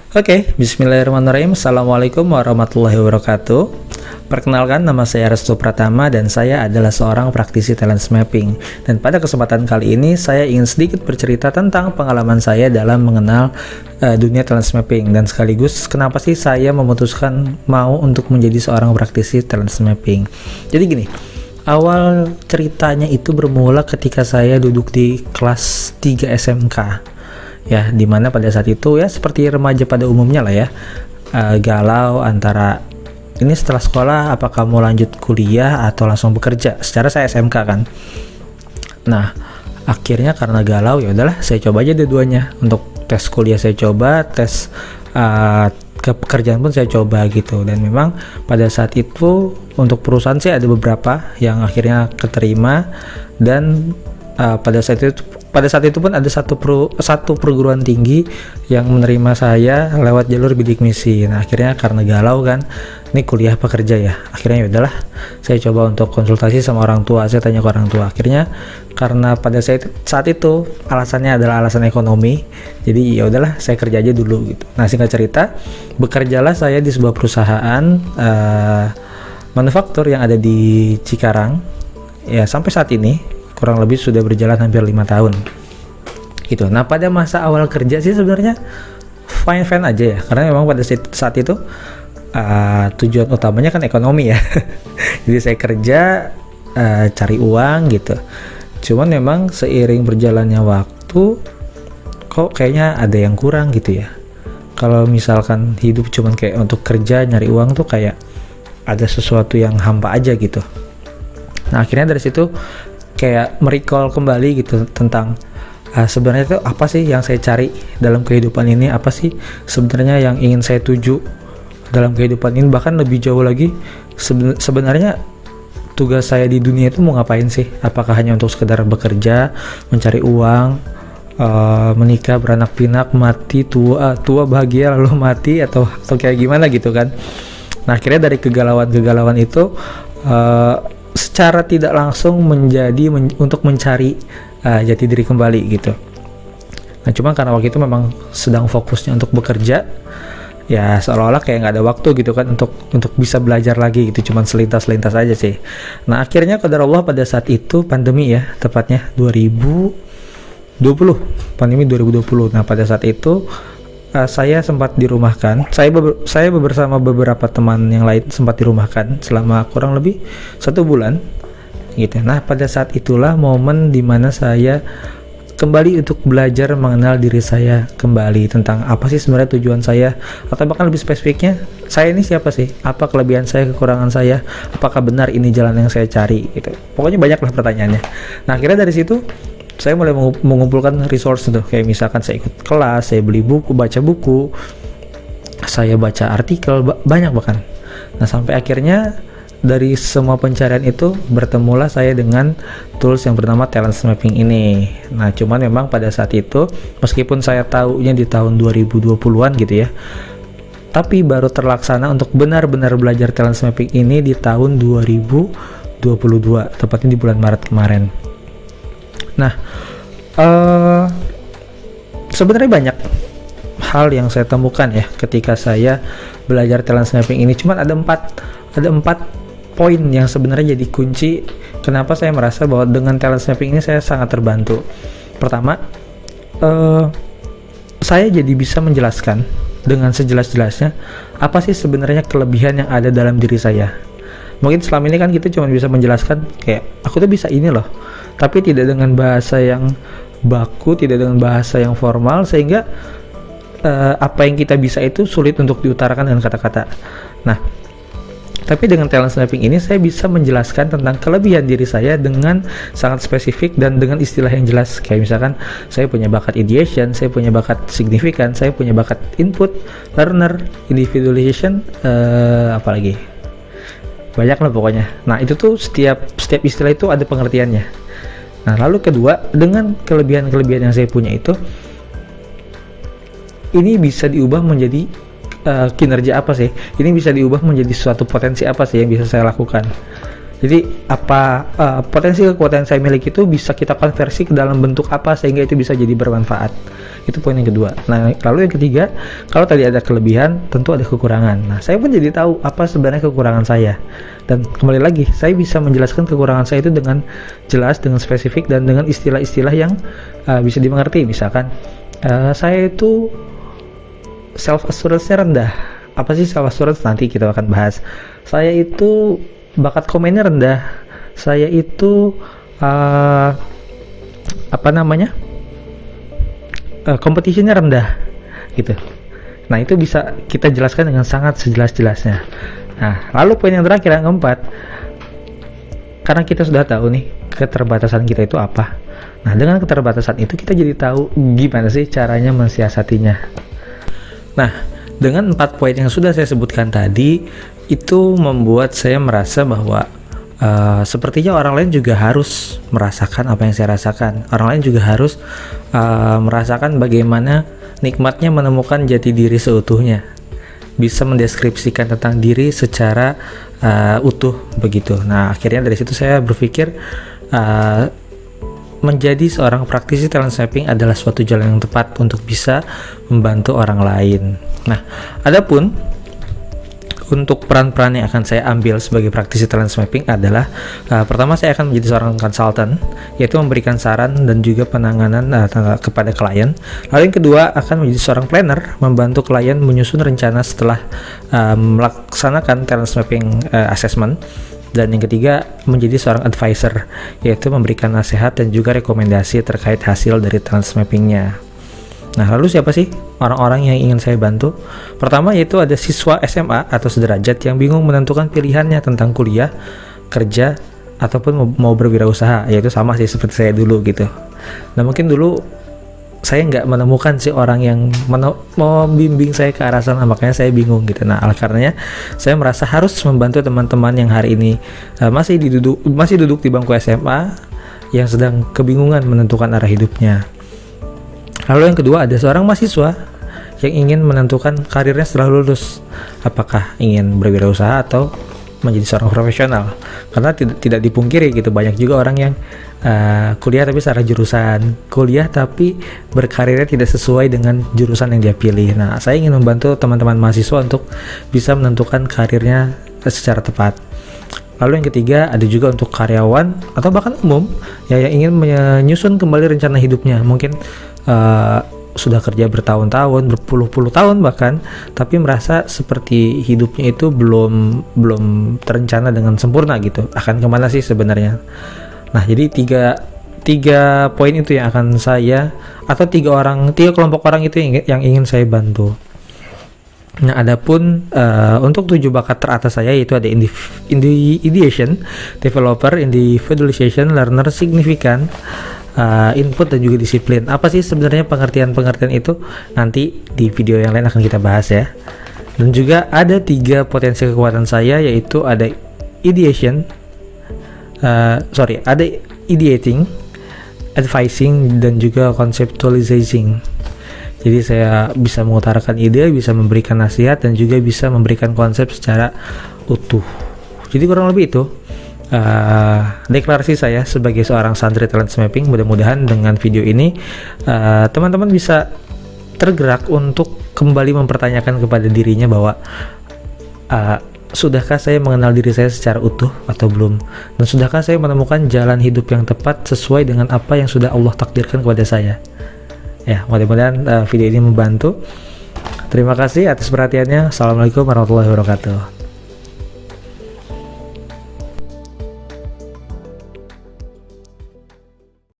Oke, bismillahirrahmanirrahim. Assalamualaikum warahmatullahi wabarakatuh. Perkenalkan, nama saya Restu Pratama dan saya adalah seorang praktisi talent mapping. Dan pada kesempatan kali ini, saya ingin sedikit bercerita tentang pengalaman saya dalam mengenal dunia talent mapping. Dan sekaligus, kenapa sih saya memutuskan mau untuk menjadi seorang praktisi talent mapping. Jadi gini, awal ceritanya itu bermula ketika saya duduk di kelas 3 SMK. Ya, dimana pada saat itu ya seperti remaja pada umumnya lah ya, galau antara ini setelah sekolah apakah mau lanjut kuliah atau langsung bekerja. Secara saya SMK kan. Nah, akhirnya karena galau ya udahlah saya coba aja dua-duanya. Untuk tes kuliah saya coba, tes ke pekerjaan pun saya coba gitu. Dan memang pada saat itu untuk perusahaan sih ada beberapa yang akhirnya keterima, dan pada saat itu pun ada satu perguruan tinggi yang menerima saya lewat jalur bidik misi. Nah, akhirnya karena galau kan, ini kuliah apa kerja ya, akhirnya ya udahlah saya coba untuk konsultasi sama orang tua. Saya tanya ke orang tua, akhirnya karena pada saat itu alasannya adalah alasan ekonomi, jadi ya udahlah saya kerja aja dulu gitu. Nah, singkat cerita, bekerjalah saya di sebuah perusahaan manufaktur yang ada di Cikarang ya, sampai saat ini kurang lebih sudah berjalan hampir 5 tahun gitu. Nah, pada masa awal kerja sih sebenarnya fine aja ya, karena memang pada saat itu tujuan utamanya kan ekonomi ya. Jadi saya kerja cari uang gitu. Cuman memang seiring berjalannya waktu kok kayaknya ada yang kurang gitu ya. Kalau misalkan hidup cuman kayak untuk kerja nyari uang tuh kayak ada sesuatu yang hampa aja gitu. Nah, akhirnya dari situ kayak merecall kembali gitu tentang sebenarnya itu apa sih yang saya cari dalam kehidupan ini, apa sih sebenarnya yang ingin saya tuju dalam kehidupan ini. Bahkan lebih jauh lagi, sebenarnya tugas saya di dunia itu mau ngapain sih, apakah hanya untuk sekedar bekerja, mencari uang, menikah, beranak pinak, mati, tua bahagia lalu mati, atau kayak gimana gitu kan. Nah, akhirnya dari kegalauan itu secara tidak langsung untuk mencari jati diri kembali gitu. Nah, cuma karena waktu itu memang sedang fokusnya untuk bekerja, ya seolah-olah kayak nggak ada waktu gitu kan untuk bisa belajar lagi gitu, cuman selintas aja sih. Nah, akhirnya qadarullah pada saat itu pandemi ya, tepatnya 2020. Nah, pada saat itu saya sempat dirumahkan. Saya bersama beberapa teman yang lain sempat dirumahkan selama kurang lebih 1 bulan gitu. Nah, pada saat itulah momen dimana saya kembali untuk belajar mengenal diri saya kembali, tentang apa sih sebenarnya tujuan saya, atau bahkan lebih spesifiknya, saya ini siapa sih, apa kelebihan saya, kekurangan saya, apakah benar ini jalan yang saya cari gitu. Pokoknya banyaklah pertanyaannya. Nah, akhirnya dari situ saya mulai mengumpulkan resource tuh, kayak misalkan saya ikut kelas, saya beli buku, baca buku, saya baca artikel, banyak bahkan. Nah, sampai akhirnya dari semua pencarian itu bertemulah saya dengan tools yang bernama talent mapping ini. Nah, cuman memang pada saat itu meskipun saya tahunya di tahun 2020-an gitu ya, tapi baru terlaksana untuk benar-benar belajar talent mapping ini di tahun 2022, tepatnya di bulan Maret kemarin. Nah, sebenarnya banyak hal yang saya temukan ya ketika saya belajar talent mapping ini. Cuman ada empat poin yang sebenarnya jadi kunci kenapa saya merasa bahwa dengan talent mapping ini saya sangat terbantu. Pertama, saya jadi bisa menjelaskan dengan sejelas-jelasnya apa sih sebenarnya kelebihan yang ada dalam diri saya. Mungkin selama ini kan kita cuma bisa menjelaskan kayak aku tuh bisa ini loh, tapi tidak dengan bahasa yang baku, tidak dengan bahasa yang formal, sehingga apa yang kita bisa itu sulit untuk diutarakan dengan kata-kata. Nah, tapi dengan talent mapping ini saya bisa menjelaskan tentang kelebihan diri saya dengan sangat spesifik dan dengan istilah yang jelas. Kayak misalkan saya punya bakat ideation, saya punya bakat signifikan, saya punya bakat input, learner, individualization, apalagi banyak lah pokoknya. Nah, itu tuh setiap istilah itu ada pengertiannya. Nah, lalu kedua, dengan kelebihan yang saya punya itu, ini bisa diubah menjadi kinerja apa sih? Ini bisa diubah menjadi suatu potensi apa sih yang bisa saya lakukan? Jadi potensi kekuatan yang saya miliki itu bisa kita konversi ke dalam bentuk apa sehingga itu bisa jadi bermanfaat. Itu poin yang kedua. Nah, lalu yang ketiga, kalau tadi ada kelebihan, tentu ada kekurangan. Nah, saya pun jadi tahu apa sebenarnya kekurangan saya. Dan kembali lagi, saya bisa menjelaskan kekurangan saya itu dengan jelas, dengan spesifik, dan dengan istilah-istilah yang bisa dimengerti. Misalkan, saya itu self assurance-nya rendah. Apa sih self assurance? Nanti kita akan bahas. Saya itu bakat komennya rendah. Saya itu competition-nya rendah gitu. Nah, itu bisa kita jelaskan dengan sangat sejelas-jelasnya. Nah, lalu poin yang terakhir, yang keempat, karena kita sudah tahu nih keterbatasan kita itu apa. Nah, dengan keterbatasan itu kita jadi tahu gimana sih caranya mensiasatinya. Nah, dengan 4 poin yang sudah saya sebutkan tadi, itu membuat saya merasa bahwa sepertinya orang lain juga harus merasakan apa yang saya rasakan. Orang lain juga harus merasakan bagaimana nikmatnya menemukan jati diri seutuhnya, bisa mendeskripsikan tentang diri secara utuh begitu. Nah, akhirnya dari situ saya berpikir menjadi seorang praktisi talent mapping adalah suatu jalan yang tepat untuk bisa membantu orang lain. Nah, adapun untuk peran-peran yang akan saya ambil sebagai praktisi talent mapping adalah pertama, saya akan menjadi seorang konsultan, yaitu memberikan saran dan juga penanganan kepada klien. Lalu yang kedua, akan menjadi seorang planner, membantu klien menyusun rencana setelah melaksanakan talent mapping assessment. Dan yang ketiga, menjadi seorang advisor, yaitu memberikan nasihat dan juga rekomendasi terkait hasil dari talent mappingnya. Nah, lalu siapa sih orang-orang yang ingin saya bantu? Pertama, yaitu ada siswa SMA atau sederajat yang bingung menentukan pilihannya tentang kuliah, kerja, ataupun mau berwirausaha, yaitu sama sih seperti saya dulu gitu. Nah, mungkin dulu saya nggak menemukan sih orang yang membimbing saya ke arah sana, makanya saya bingung gitu. Nah, karenanya saya merasa harus membantu teman-teman yang hari ini masih duduk di bangku SMA, yang sedang kebingungan menentukan arah hidupnya. Lalu yang kedua, ada seorang mahasiswa yang ingin menentukan karirnya setelah lulus, apakah ingin berwirausaha atau menjadi seorang profesional. Karena tidak dipungkiri gitu, banyak juga orang yang kuliah tapi salah jurusan, kuliah tapi berkarirnya tidak sesuai dengan jurusan yang dia pilih. Nah, saya ingin membantu teman-teman mahasiswa untuk bisa menentukan karirnya secara tepat. Lalu yang ketiga, ada juga untuk karyawan atau bahkan umum ya, yang ingin menyusun kembali rencana hidupnya. Mungkin sudah kerja bertahun-tahun, berpuluh-puluh tahun bahkan, tapi merasa seperti hidupnya itu belum terencana dengan sempurna gitu. Akan kemana sih sebenarnya? Nah, jadi tiga poin itu yang akan saya, atau tiga kelompok orang itu yang ingin saya bantu. Nah, adapun untuk 7 bakat teratas saya, yaitu ada ideation, developer, individualization, learner, significant, input, dan juga disiplin. Apa sih sebenarnya pengertian itu? Nanti di video yang lain akan kita bahas ya. Dan juga ada 3 potensi kekuatan saya, yaitu ada ada ideating, advising, dan juga conceptualizing. Jadi saya bisa mengutarakan ide, bisa memberikan nasihat, dan juga bisa memberikan konsep secara utuh. Jadi kurang lebih itu deklarasi saya sebagai seorang santri talent mapping. Mudah-mudahan dengan video ini teman-teman bisa tergerak untuk kembali mempertanyakan kepada dirinya bahwa sudahkah saya mengenal diri saya secara utuh atau belum, dan sudahkah saya menemukan jalan hidup yang tepat sesuai dengan apa yang sudah Allah takdirkan kepada saya. Ya, mudah-mudahan video ini membantu. Terima kasih atas perhatiannya. Assalamualaikum warahmatullahi wabarakatuh.